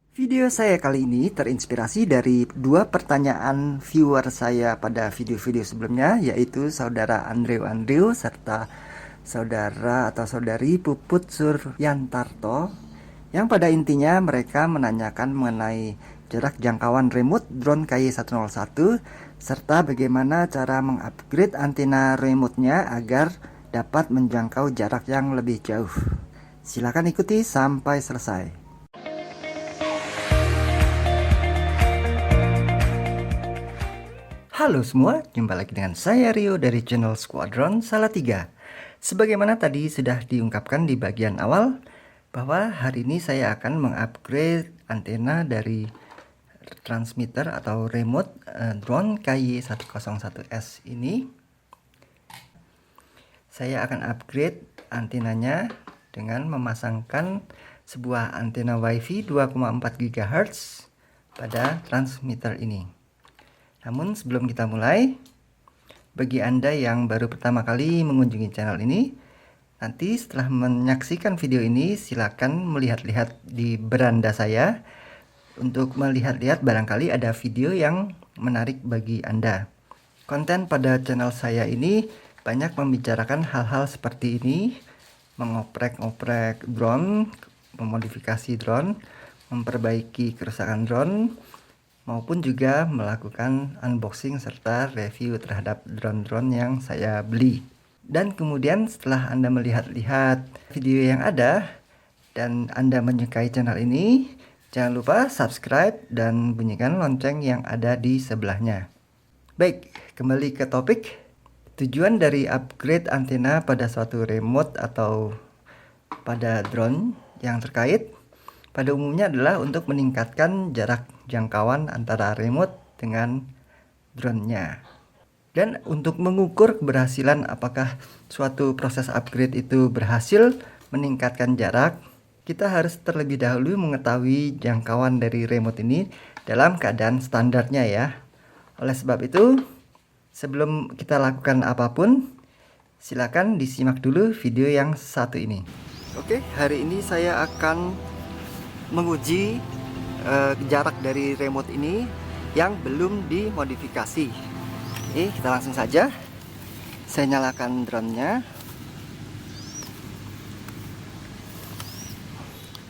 Video saya kali ini terinspirasi dari dua pertanyaan viewer saya pada video-video sebelumnya, yaitu saudara Andrew serta saudara atau saudari Puput Suryantarto, yang pada intinya mereka menanyakan mengenai jarak jangkauan remote drone KY101 serta bagaimana cara mengupgrade antena remote-nya agar dapat menjangkau jarak yang lebih jauh. Silakan ikuti sampai selesai. Halo semua, jumpa lagi dengan saya Rio dari channel Squadron Salatiga. Sebagaimana tadi sudah diungkapkan di bagian awal, bahwa hari ini saya akan mengupgrade antena dari transmitter atau remote drone KY101S ini. Saya akan upgrade antenanya dengan memasangkan sebuah antena WiFi 2,4 GHz pada transmitter ini. Namun sebelum kita mulai, bagi Anda yang baru pertama kali mengunjungi channel ini, nanti setelah menyaksikan video ini silakan melihat-lihat di beranda saya untuk melihat-lihat barangkali ada video yang menarik bagi Anda. Konten pada channel saya ini banyak membicarakan hal-hal seperti ini, mengoprek-oprek drone, memodifikasi drone, memperbaiki kerusakan drone, maupun juga melakukan unboxing serta review terhadap drone-drone yang saya beli. Dan kemudian setelah Anda melihat-lihat video yang ada dan Anda menyukai channel ini, jangan lupa subscribe dan bunyikan lonceng yang ada di sebelahnya. Baik, kembali ke topik. Tujuan dari upgrade antena pada suatu remote atau pada drone yang terkait pada umumnya adalah untuk meningkatkan jarak jangkauan antara remote dengan drone-nya. Dan untuk mengukur keberhasilan apakah suatu proses upgrade itu berhasil meningkatkan jarak, kita harus terlebih dahulu mengetahui jangkauan dari remote ini dalam keadaan standarnya ya. Oleh sebab itu, sebelum kita lakukan apapun, silakan disimak dulu video yang satu ini. Oke, hari ini saya akan menguji jarak dari remote ini yang belum dimodifikasi. Kita langsung saja. Saya nyalakan drone-nya.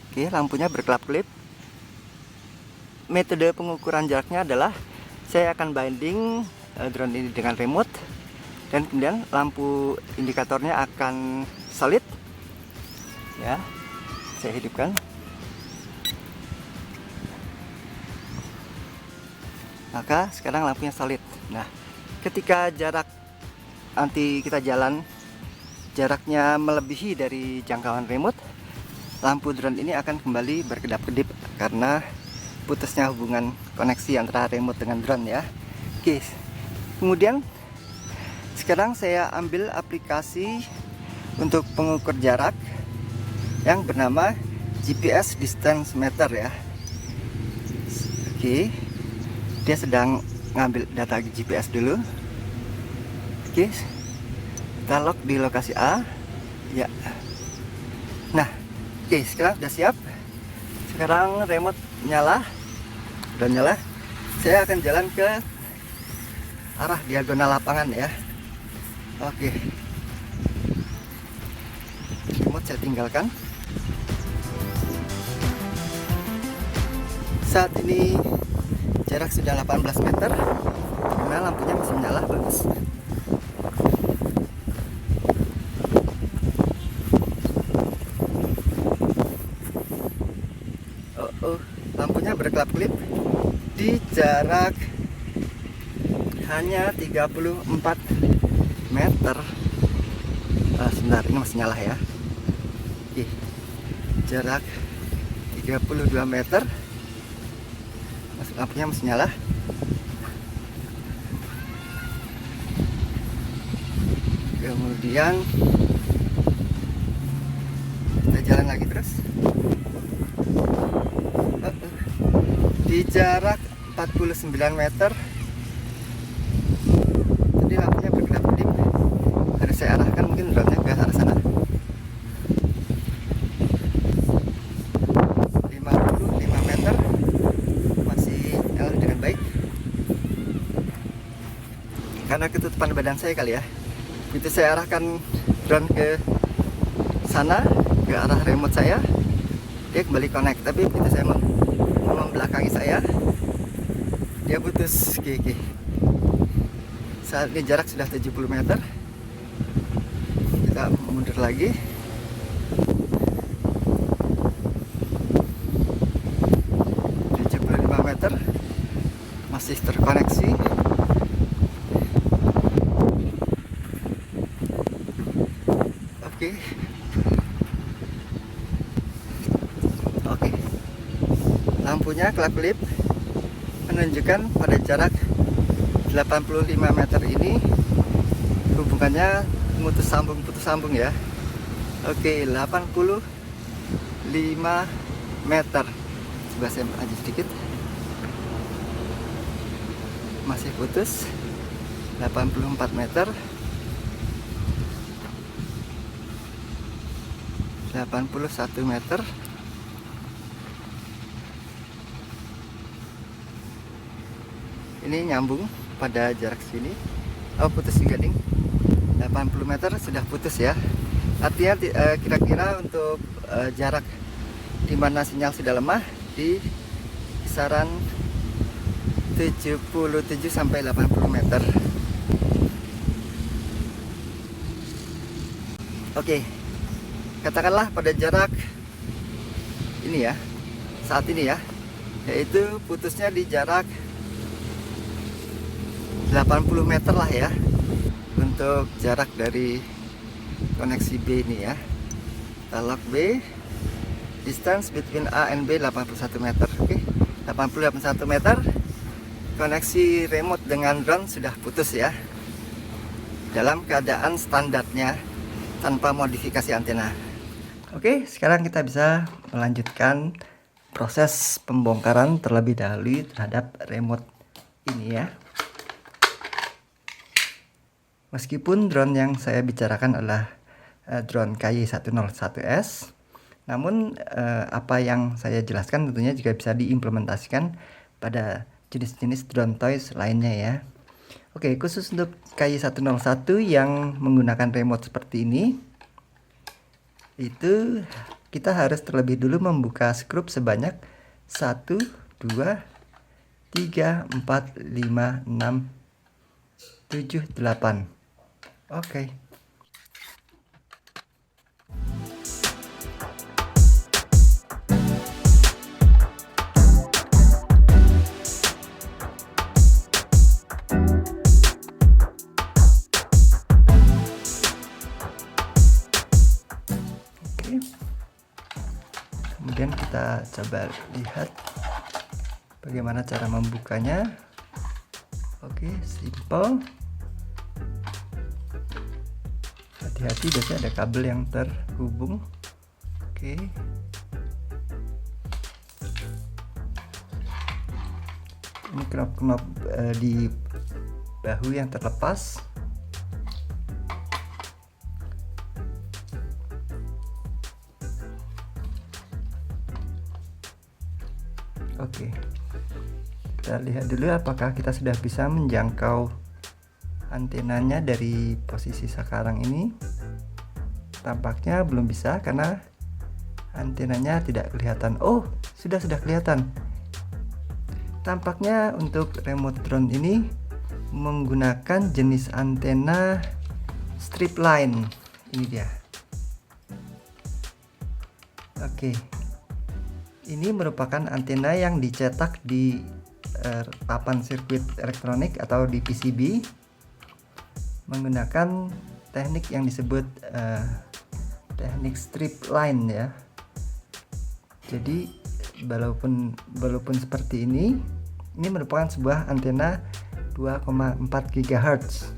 Oke, lampunya berkelap-kelip. Metode pengukuran jaraknya adalah saya akan binding drone ini dengan remote, dan kemudian lampu indikatornya akan solid. Ya, saya hidupkan. Maka sekarang lampunya solid. Nah, ketika jarak nanti kita jalan jaraknya melebihi dari jangkauan remote, lampu drone ini akan kembali berkedap-kedip karena putusnya hubungan koneksi antara remote dengan drone ya. Oke. Kemudian sekarang saya ambil aplikasi untuk pengukur jarak yang bernama GPS Distance Meter ya. Oke. Dia sedang ngambil data GPS dulu. Oke, kita lock di lokasi A. Ya. Nah, oke, sekarang sudah siap. Sekarang remote nyala. Sudah nyala. Saya akan jalan ke arah diagonal lapangan ya. Oke. Remote saya tinggalkan. Saat ini jarak sudah 18 meter karena lampunya masih menyala bagus. Lampunya berkelap-kelip di jarak hanya 34 meter. Sebentar, ini masih nyala ya. Oke, jarak 32 meter. Lampunya masih nyala. Kemudian kita jalan lagi terus di jarak 49 meter. Tadi lampunya berkedap-kedip. Harus saya arahkan mungkin drone-nya ke arah sana. 55 meter. karena ketutupan badan saya kali ya. Begitu saya arahkan drone ke sana, ke arah remote saya, dia kembali connect. Tapi begitu saya membelakangi saya, dia putus. Oke. Saat ini jarak sudah 70 meter. Kita mundur lagi. Masih terkoneksi. Oke. Lampunya kelap-kelip menunjukkan pada jarak 85 meter ini hubungannya putus sambung ya. Oke, 85 meter. Coba saya maju sedikit. Masih putus 84 meter, 81 meter, ini nyambung pada jarak sini. Oh, putus juga nih, 80 meter sudah putus ya. Artinya kira-kira untuk jarak di mana sinyal sudah lemah di kisaran 77 sampai 80 meter. Oke. Katakanlah pada jarak ini ya. Saat ini ya. Yaitu putusnya di jarak 80 meter lah ya. Untuk jarak dari koneksi B ini ya. Kita lock B. Distance between A and B 81 meter. Oke. 81 meter. Koneksi remote dengan drone sudah putus ya, dalam keadaan standarnya tanpa modifikasi antena. Oke, sekarang kita bisa melanjutkan proses pembongkaran terlebih dahulu terhadap remote ini ya. Meskipun drone yang saya bicarakan adalah drone KY101S, namun apa yang saya jelaskan tentunya juga bisa diimplementasikan pada jenis-jenis drone toys lainnya ya. Oke, khusus untuk KY101 yang menggunakan remote seperti ini, itu kita harus terlebih dulu membuka skrup sebanyak 1, 2, 3, 4, 5, 6, 7, 8. Oke. Kemudian kita coba lihat bagaimana cara membukanya. Oke, simple. Hati-hati, biasanya ada kabel yang terhubung. Oke. Ini knop-knop di bahu yang terlepas. Oke, kita lihat dulu apakah kita sudah bisa menjangkau antenanya dari posisi sekarang ini. Tampaknya belum bisa karena antenanya tidak kelihatan. Oh, sudah kelihatan. Tampaknya untuk remote drone ini menggunakan jenis antena strip line. Ini dia. Oke. Ini merupakan antena yang dicetak di papan sirkuit elektronik atau di PCB menggunakan teknik yang disebut teknik strip line ya. Jadi walaupun seperti ini merupakan sebuah antena 2,4 GHz.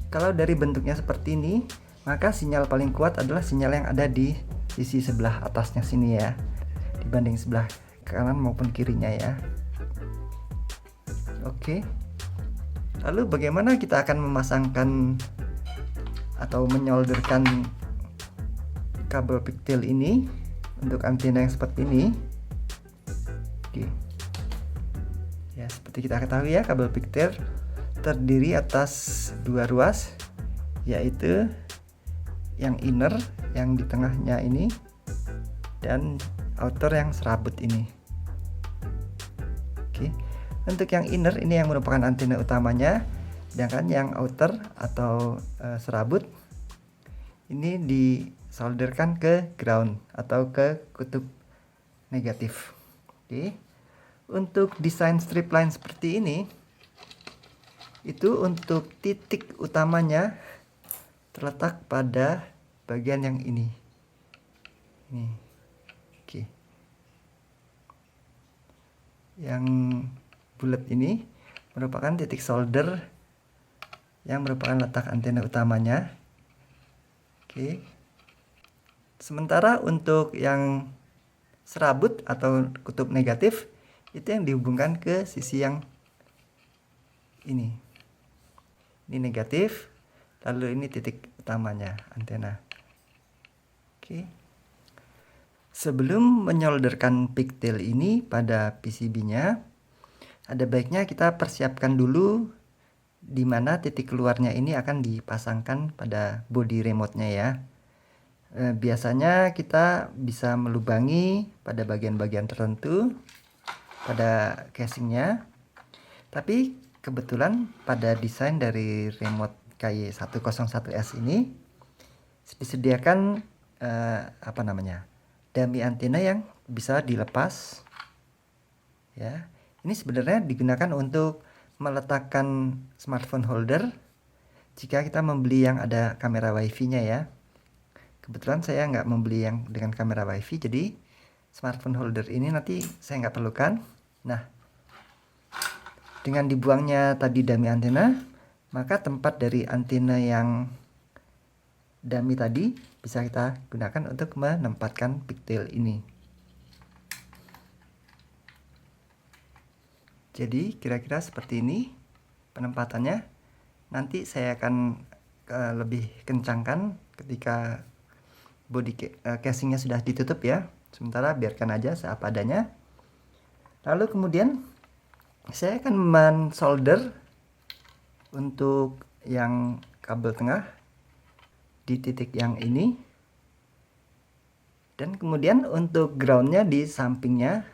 Kalau dari bentuknya seperti ini, maka sinyal paling kuat adalah sinyal yang ada di sisi sebelah atasnya sini ya, dibanding sebelah kanan maupun kirinya ya. Oke. Lalu bagaimana kita akan memasangkan atau menyolderkan kabel pigtail ini untuk antena yang seperti ini? Oke. Ya, seperti kita ketahui ya, kabel pigtail terdiri atas dua ruas, yaitu yang inner yang di tengahnya ini dan outer yang serabut ini. Oke, untuk yang inner ini yang merupakan antena utamanya, sedangkan yang outer atau serabut ini disolderkan ke ground atau ke kutub negatif. Oke, untuk desain strip line seperti ini, itu untuk titik utamanya terletak pada bagian yang ini. Oke. Yang bulat ini merupakan titik solder yang merupakan letak antena utamanya. Oke. Sementara untuk yang serabut atau kutub negatif itu yang dihubungkan ke sisi yang ini. Ini negatif, lalu ini titik utamanya antena. Oke. Sebelum menyolderkan pigtail ini pada PCB-nya, ada baiknya kita persiapkan dulu di mana titik keluarnya ini akan dipasangkan pada body remote-nya ya. Biasanya kita bisa melubangi pada bagian-bagian tertentu pada casingnya, tapi kebetulan pada desain dari remote KY101S ini disediakan dummy antena yang bisa dilepas ya. Ini sebenarnya digunakan untuk meletakkan smartphone holder jika kita membeli yang ada kamera wifi nya ya. Kebetulan saya nggak membeli yang dengan kamera wifi, jadi smartphone holder ini nanti saya nggak perlukan. Nah, dengan dibuangnya tadi dummy antena, maka tempat dari antena yang dummy tadi bisa kita gunakan untuk menempatkan pigtail ini. Jadi kira-kira seperti ini penempatannya. Nanti saya akan lebih kencangkan ketika body casingnya sudah ditutup ya. Sementara biarkan aja seapa adanya. Lalu kemudian saya akan mensolder untuk yang kabel tengah di titik yang ini, dan kemudian untuk groundnya di sampingnya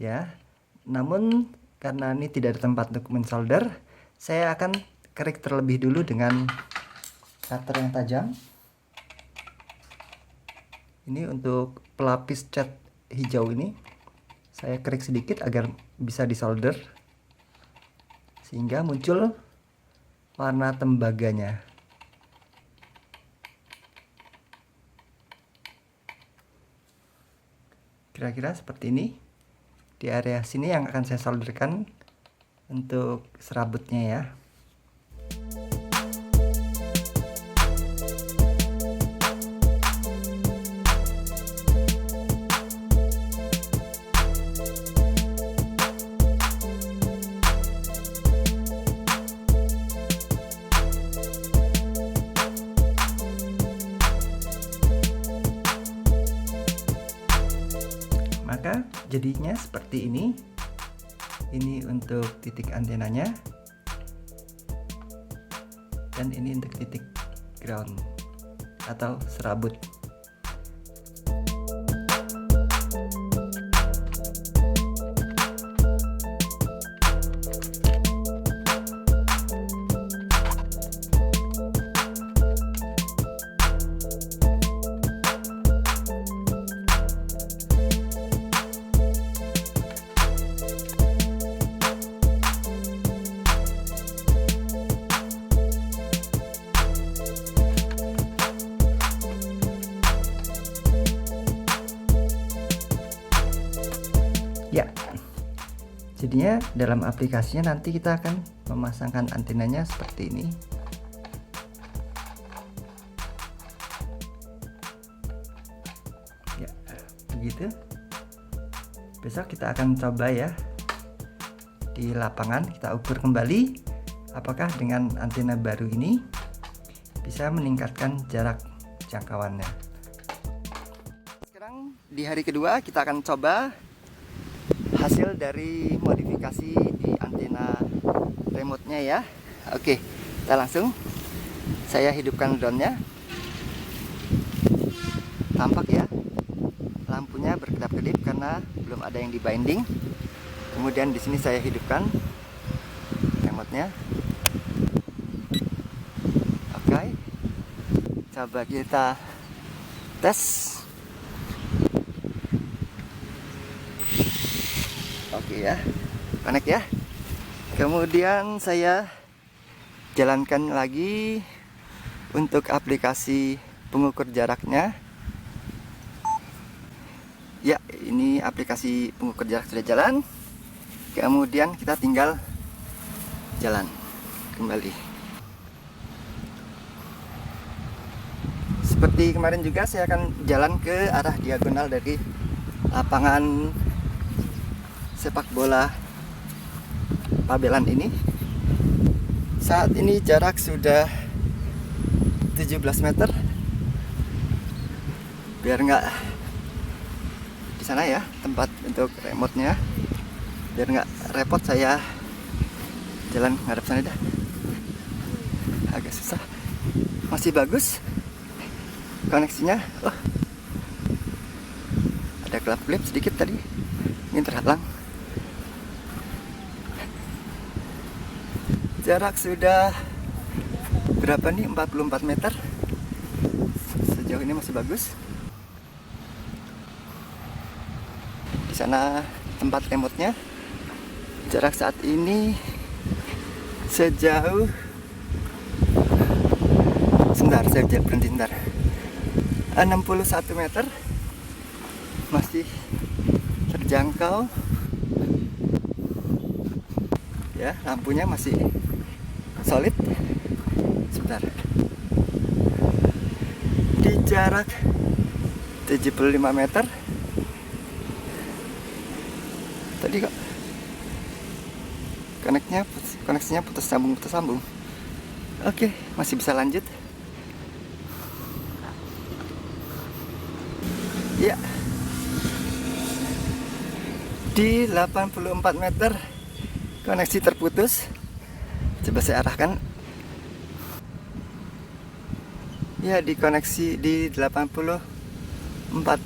ya. Namun karena ini tidak ada tempat untuk mensolder, saya akan kerik terlebih dulu dengan cutter yang tajam. Ini untuk pelapis cat hijau ini saya kerik sedikit agar bisa disolder sehingga muncul warna tembaganya. Kira-kira seperti ini. Di area sini yang akan saya solderkan untuk serabutnya ya. Maka jadinya seperti ini. Ini untuk titik antenanya, dan ini untuk titik ground atau serabut. Ya, jadinya dalam aplikasinya nanti kita akan memasangkan antenanya seperti ini. Ya, begitu. Besok kita akan coba ya di lapangan, kita ukur kembali apakah dengan antena baru ini bisa meningkatkan jarak jangkauannya. Sekarang di hari kedua kita akan coba hasil dari modifikasi di antena remote-nya ya. Oke, kita langsung. Saya hidupkan drone-nya. Tampak ya, lampunya berkedap-kedip karena belum ada yang di binding. Kemudian di sini saya hidupkan remote-nya. Oke, coba kita tes. Oke ya, connect ya. Kemudian saya jalankan lagi untuk aplikasi pengukur jaraknya. Ya, ini aplikasi pengukur jarak sudah jalan. Kemudian kita tinggal jalan kembali. Seperti kemarin juga saya akan jalan ke arah diagonal dari lapangan sepak bola Pabelan ini. Saat ini jarak sudah 17 meter. Biar nggak di sana ya tempat untuk remote-nya, biar nggak repot saya jalan ngadep sana dah. Agak susah. Masih bagus koneksinya. Oh, ada kelap-kelip sedikit tadi, ini terhalang. Jarak sudah berapa nih? 44 meter. Sejauh ini masih bagus. Di sana tempat remote-nya. Jarak saat ini sejauh, sebentar saya berhenti sebentar, 61 meter. Masih terjangkau ya, lampunya masih solid. Sebentar, di jarak 75 meter tadi kok koneksinya putus sambung. Oke, masih bisa lanjut ya. Di 84 meter koneksi terputus. Coba saya arahkan ya, di koneksi di 84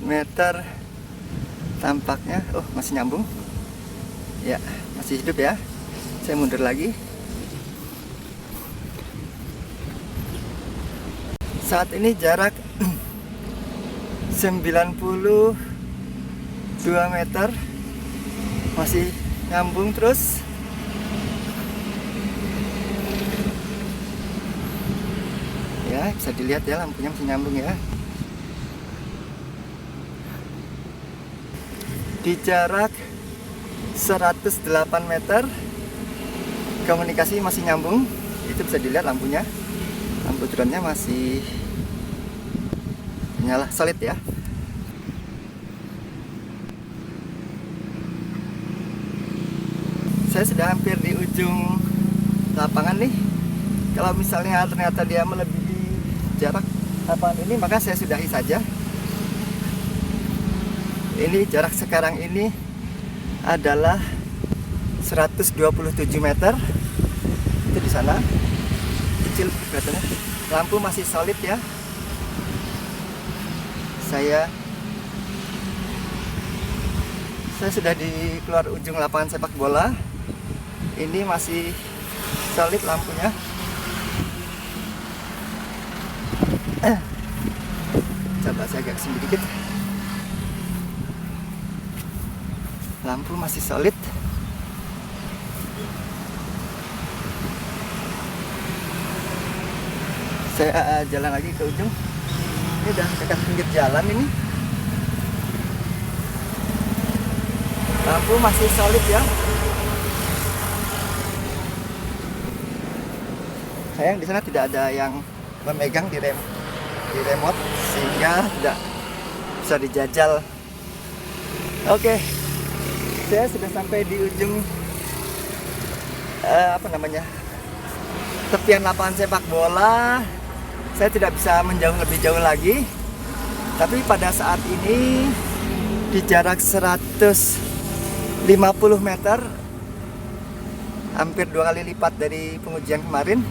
meter tampaknya masih nyambung ya, masih hidup ya. Saya mundur lagi. Saat ini jarak 92 meter, masih nyambung terus. Ya, bisa dilihat ya, lampunya masih nyambung ya. Di jarak 108 meter komunikasi masih nyambung. Itu bisa dilihat lampunya. Lampu drone-nya masih nyala solid ya. Saya sudah hampir di ujung lapangan nih. Kalau misalnya ternyata dia melebihi jarak lapangan ini, maka saya sudahi saja. Ini jarak sekarang ini adalah 127 meter. Itu di sana. Kecil kelihatannya. Lampu masih solid ya. Saya sudah di keluar ujung lapangan sepak bola. Ini masih solid lampunya. Coba saya agak kesini dikit. Lampu masih solid. Saya jalan lagi ke ujung. Ini udah dekat pinggir jalan ini. Lampu masih solid ya. Sayang di sana tidak ada yang memegang di remote, sehingga tidak bisa dijajal. Oke, saya sudah sampai di ujung tepian lapangan sepak bola. Saya tidak bisa menjauh lebih jauh lagi. Tapi pada saat ini di jarak 150 meter hampir 2 kali lipat dari pengujian kemarin.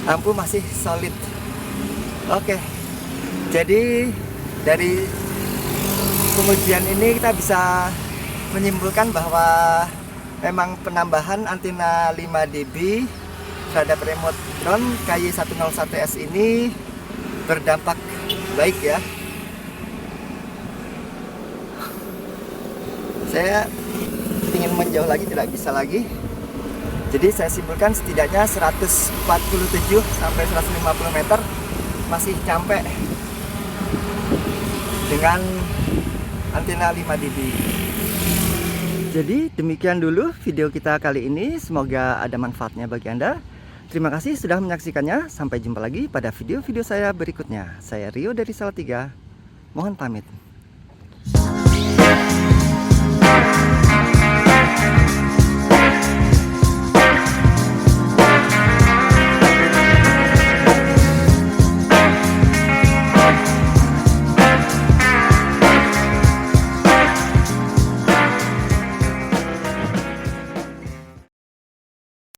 Lampu masih solid. Oke, jadi dari pengujian ini kita bisa menyimpulkan bahwa memang penambahan antena 5 dB terhadap remote drone KY101S ini berdampak baik ya. Saya ingin menjauh lagi, tidak bisa lagi. Jadi saya simpulkan setidaknya 147 sampai 150 meter masih sampai dengan antena 5 dB. Jadi demikian dulu video kita kali ini. Semoga ada manfaatnya bagi Anda. Terima kasih sudah menyaksikannya. Sampai jumpa lagi pada video-video saya berikutnya. Saya Rio dari Salatiga. Mohon pamit.